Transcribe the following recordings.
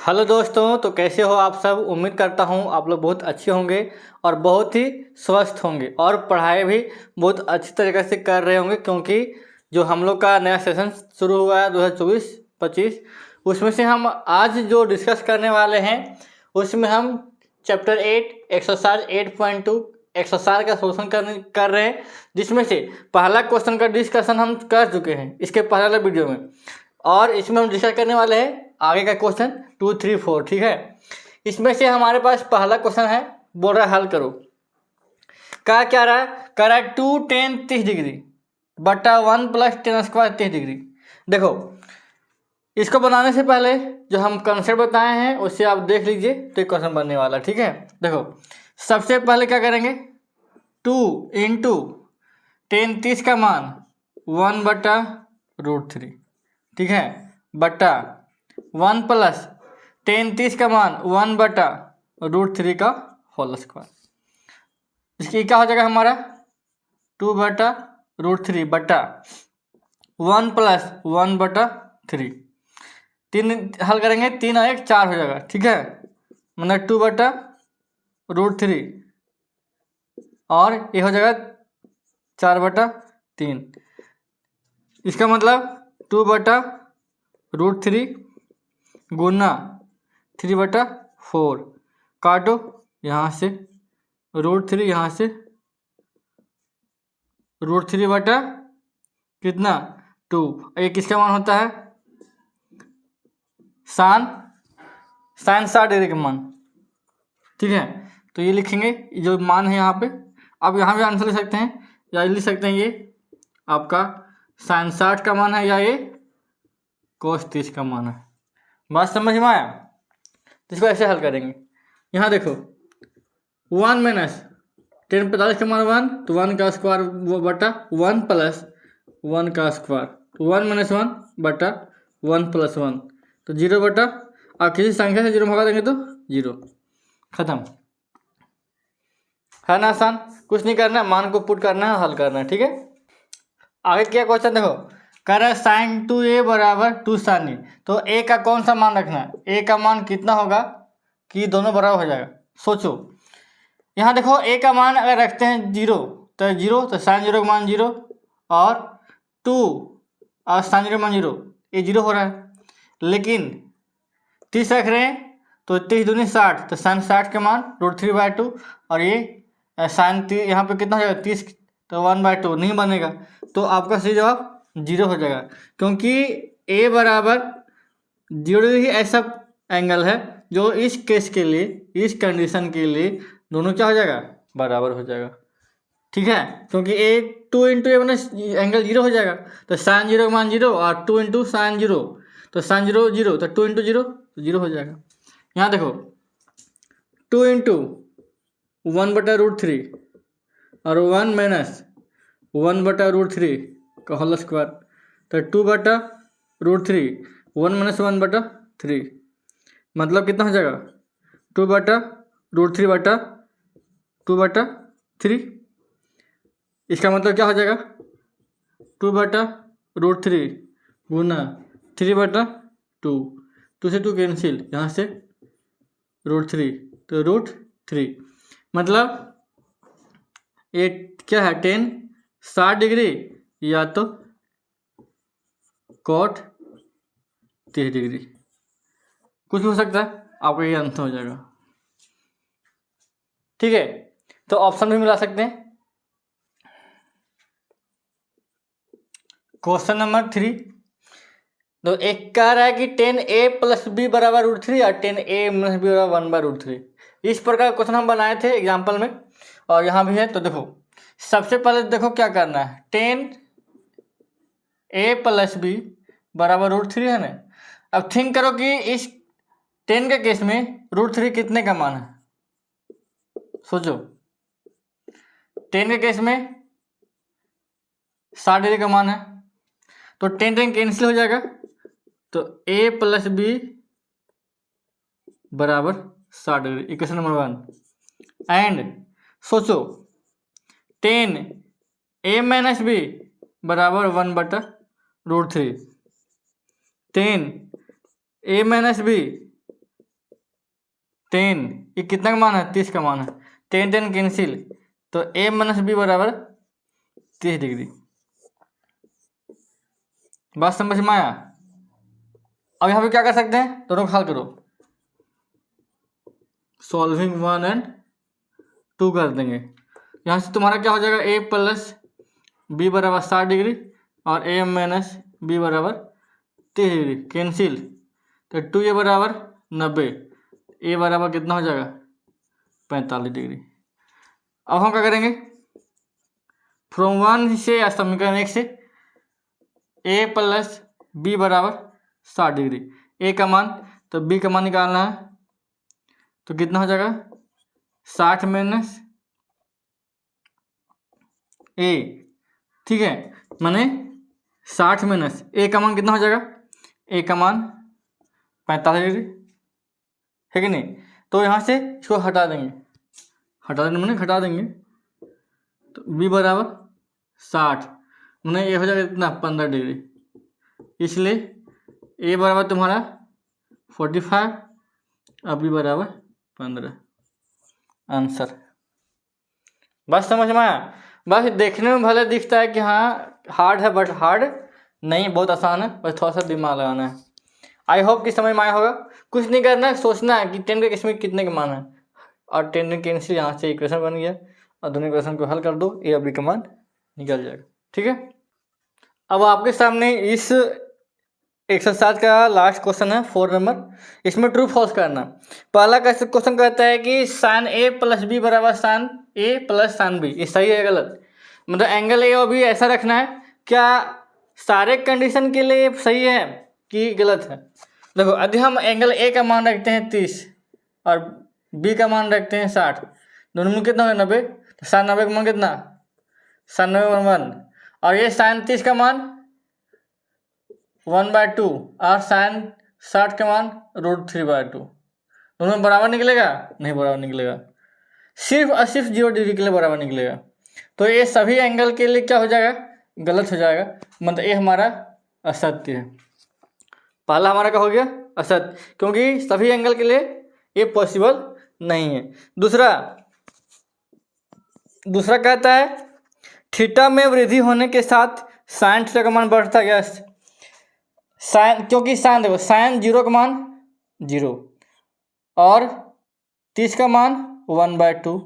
Hello दोस्तों, तो कैसे हो आप सब। उम्मीद करता हूँ आप लोग बहुत अच्छे होंगे और बहुत ही स्वस्थ होंगे और पढ़ाई भी बहुत अच्छी तरीके से कर रहे होंगे, क्योंकि जो हम लोग का नया सेशन शुरू हुआ है 2024-25 उसमें से हम आज जो डिस्कस करने वाले हैं उसमें हम चैप्टर 8 एक्सरसाइज 8.2 एक्सरसाइज का सोल्यूशन कर रहे हैं, जिसमें से पहला क्वेश्चन का डिस्कशन हम कर चुके हैं इसके पहले वीडियो में। और इसमें हम डिस्कस करने वाले हैं आगे का क्वेश्चन 2, 3, 4। ठीक है, इसमें से हमारे पास पहला क्वेश्चन है, बोल रहा है हल करो। क्या रहा है, कह रहा है 2 10 30 डिग्री बटा 1 + 10 स्क्वायर 30 डिग्री। देखो, इसको बनाने से पहले जो हम कंसेप्ट बताए हैं उससे आप देख लीजिए तो क्वेश्चन बनने वाला। ठीक है, देखो सबसे पहले क्या करेंगे, 2 × 10 30 का मान 1/√3, ठीक है, बटा 1 + 10 30 का मान 1/√3 का होल स्क्वायर। इसकी क्या हो जाएगा हमारा 2/√3 बटा 1 + 1/3। 3 हल करेंगे, 3 और 1 4 हो जाएगा। ठीक है, मतलब 2/√3 और ये हो जाएगा 4/3। इसका मतलब 2/√3 गुना 3/4। काटो यहाँ से √3, यहाँ से √3 बटा कितना 2। ये किसका मान होता है, साइन 60 डिग्री का मान। ठीक है, तो ये लिखेंगे जो मान है यहाँ पे। अब यहाँ भी आंसर लिख सकते हैं या लिख सकते हैं ये आपका साइन 60 का मान है या ये कोस 30 का मान है। बात समझ में आया, तो इसको ऐसे हल करेंगे। यहाँ देखो 1 - 10 45 का मान 1, तो 1 का स्क्वायर बटा 1 + 1 का स्क्वायर, 1 - 1 बटा 1 + 1, तो 0 बटा, और किसी संख्या से 0 भगा देंगे तो 0, खत्म। है ना आसान, कुछ नहीं करना है, मान को पुट करना है, हल करना है। ठीक है, आगे क्या क्वेश्चन देखो, कह रहा है sin 2a = 2 sin a। तो a का कौन सा मान रखना है, a का मान कितना होगा कि दोनों बराबर हो जाएगा। सोचो, यहाँ देखो a का मान अगर रखते हैं 0 तो 0, तो sin 0 का मान 0 और 2 और sin 0 का मान 0, ये 0 हो रहा है। लेकिन 30 रख रहे हैं तो 30 दूनी 60, तो sin 60 का मान √3/2 और ये sin यहाँ पे कितना हो जाएगा 30, तो 1/2 नहीं बनेगा, तो आपका सही जवाब 0 हो जाएगा, क्योंकि a बराबर 0 ही ऐसा एंगल है जो इस केस के लिए, इस कंडीशन के लिए दोनों क्या हो जाएगा, बराबर हो जाएगा। ठीक है, क्योंकि a 2 × a बने एंगल 0 हो जाएगा, तो sin 0 का मान 0 और 2 × sin 0, तो sin 0 0, तो 2 × 0 तो 0 हो जाएगा। यहाँ देखो 2 × 1/√3 और 1 - 1/√3 का होल स्क्वायर, तो 2/√3 1 - 1/3, मतलब कितना हो जाएगा 2/√3 बटा 2/3। इसका मतलब क्या हो जाएगा 2/√3 गुना 3/2, 2 से 2 कैंसिल, यहाँ से √3, तो √3 मतलब ये क्या है 10 60 डिग्री या तो cot 30 डिग्री, कुछ भी हो सकता है, आपको ये आंसर हो जाएगा। ठीक है, तो ऑप्शन भी मिला सकते हैं। क्वेश्चन नंबर 3, तो एक कह रहा है कि 10a + b = √3 और 10a - b = 1/√3। इस प्रकार क्वेश्चन हम बनाए थे एग्जाम्पल में, और यहाँ भी है। तो देखो सबसे पहले देखो क्या करना है, 10a + b = √3 है ना। अब थिंक करो कि इस 10 के केस में √3 कितने का मान है, सोचो। 10 के केस में 60 डिग्री का मान है, तो 10 कैंसिल हो जाएगा, तो a + b = 60 degree, equation number 1। And सोचो 10a - b = 1/√3, 10a - b 10, ये कितना का मान है? 30 का मान है। 10 10 कैंसिल, तो a माइनस बी बराबर 30 डिग्री। बात समझ में आया? अब यहाँ पे क्या कर सकते हैं, दोनों को हल करो। सॉल्विंग 1 एंड 2 कर देंगे। यहाँ से तुम्हारा क्या हो जाएगा, a प्लस बी बराबर 60 डिग्री और a माइनस बी बराबर 30 डिग्री कैंसिल, तो 2a बराबर 90, a बराबर कितना हो जाएगा 45 डिग्री। अब हम क्या करेंगे, फ्रॉम 1 से या समीकरण 1 से a प्लस बी बराबर 60 डिग्री, a का मान तो b का मान निकालना है, तो कितना हो जाएगा 60 माइनस a, ठीक है, माने 60 माइनस a का मान कितना हो जाएगा, a का मान 45 डिग्री है कि नहीं। तो यहाँ से इसको हटा देंगे, मैंने हटा देंगे, तो b बराबर 60 मैंने ये हो जाएगा कितना 15 डिग्री, इसलिए a बराबर तुम्हारा 45 और b बराबर 15 आंसर। बस समझ में आया? बस देखने में भले दिखता है कि हाँ हार्ड है, बट हार्ड नहीं, बहुत आसान है, बस थोड़ा सा दिमाग लगाना है। आई होप कि समझ में आया होगा। कुछ नहीं करना है, सोचना है कि 10 के इसमें कितने के मान है, और 10 कैंसिल, यहाँ से इक्वेशन बन गया और दोनों इक्वेशन को हल कर दो, ए और बी का मान निकल जाएगा। ठीक है, अब आपके सामने इस एक्सरसाइज का लास्ट क्वेश्चन है 4 नंबर, इसमें ट्रू फॉल्स करना। पहला क्वेश्चन कहता है कि साइन ए प्लस बी बराबर साइन ए प्लस साइन बी, ये सही है गलत? मतलब एंगल ए और बी ऐसा रखना है, क्या सारे कंडीशन के लिए सही है कि गलत है? देखो यदि हम एंगल ए का मान रखते हैं 30 और बी का मान रखते हैं 60, दोनों में कितना होगा 90, तो साइन 90 का मान कितना, साइन 90 1, और ये साइन 30 का मान 1/2 और साइन 60 का मान √3/2, दोनों बराबर निकलेगा? नहीं बराबर निकलेगा, सिर्फ और सिर्फ 0 डिग्री के लिए बराबर निकलेगा। तो ये सभी एंगल के लिए क्या हो जाएगा, गलत हो जाएगा, मतलब ये हमारा असत्य है। पहला हमारा क्या हो गया, असत्य, क्योंकि सभी एंगल के लिए ये पॉसिबल नहीं है। दूसरा कहता है थीटा में वृद्धि होने के साथ साइन थीटा का मान बढ़ता गया। साइन, क्योंकि साइन देखो, साइन 0 का मान 0 और 30 का मान 1/2,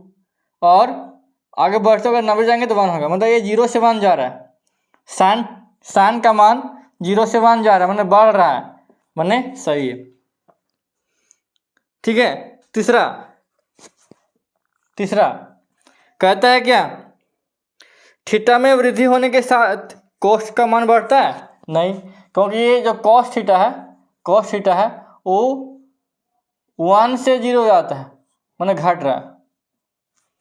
और आगे बढ़ते हुए 90 जाएंगे तो 1 होगा, मतलब ये 0 से 1 जा रहा है। साइन का मान 0 से 1 जा रहा है, मतलब बढ़ रहा है, माने सही है। ठीक है, तीसरा कहता है क्या, थीटा में वृद्धि होने के साथ कोस का मान बढ़ता है? नहीं, क्योंकि ये जो कॉस थीटा है वो 1 से 0 जाता है, माने घट रहा है।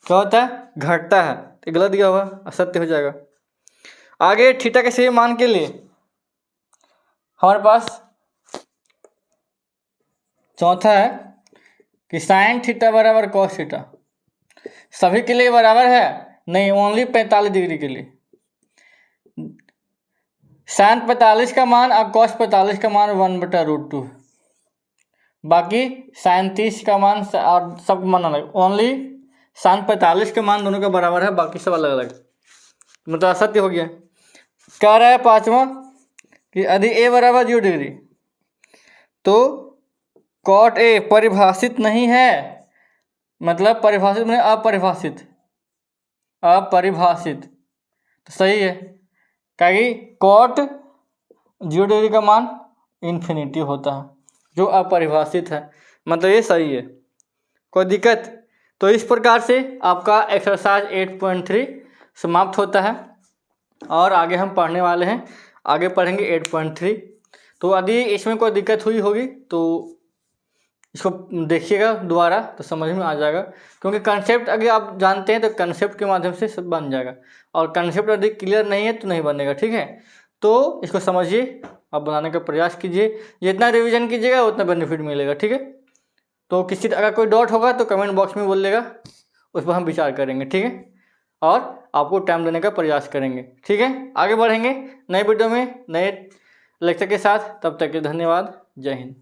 क्या होता है, घटता है, तो गलत दिया हुआ, असत्य हो जाएगा। आगे थीटा के सही मान के लिए हमारे पास चौथा है कि साइन थीटा बराबर कॉस थीटा, सभी के लिए बराबर है नहीं, ओनली 45 डिग्री के लिए। साइन 45 का मान और कॉस 45 का मान 1/√2, बाकी साइन 30 का मान और सब मान अलग, ओनली साइन 45 के मान दोनों का बराबर है, बाकी सब अलग अलग, मतलब असत्य हो गया। कह रहा है पांचवा कि यदि ए बराबर 0 डिग्री तो कॉट ए परिभाषित नहीं है, मतलब परिभाषित मैंने अपरिभाषित, तो सही है, क्योंकि कॉट 0 डिग्री का मान इन्फिनिटी होता है, जो अपरिभाषित है, मतलब ये सही है। कोई दिक्कत? तो इस प्रकार से आपका एक्सरसाइज 8.3 समाप्त होता है, और आगे हम पढ़ने वाले हैं, आगे पढ़ेंगे 8.3। तो यदि इसमें कोई दिक्कत हुई होगी तो इसको देखिएगा दोबारा, तो समझ में आ जाएगा, क्योंकि कंसेप्ट अगर आप जानते हैं तो कंसेप्ट के माध्यम से सब बन जाएगा, और कंसेप्ट यदि क्लियर नहीं है तो नहीं बनेगा। ठीक है, तो इसको समझिए, आप बनाने का प्रयास कीजिए, जितना रिवीजन कीजिएगा उतना बेनिफिट मिलेगा। ठीक है, तो किसी अगर कोई डाउट होगा तो कमेंट बॉक्स में बोल देगा, उस पर हम विचार करेंगे। ठीक है, और आपको टाइम देने का प्रयास करेंगे। ठीक है, आगे बढ़ेंगे नए वीडियो में नए लेक्चर के साथ, तब तक के धन्यवाद, जय हिंद।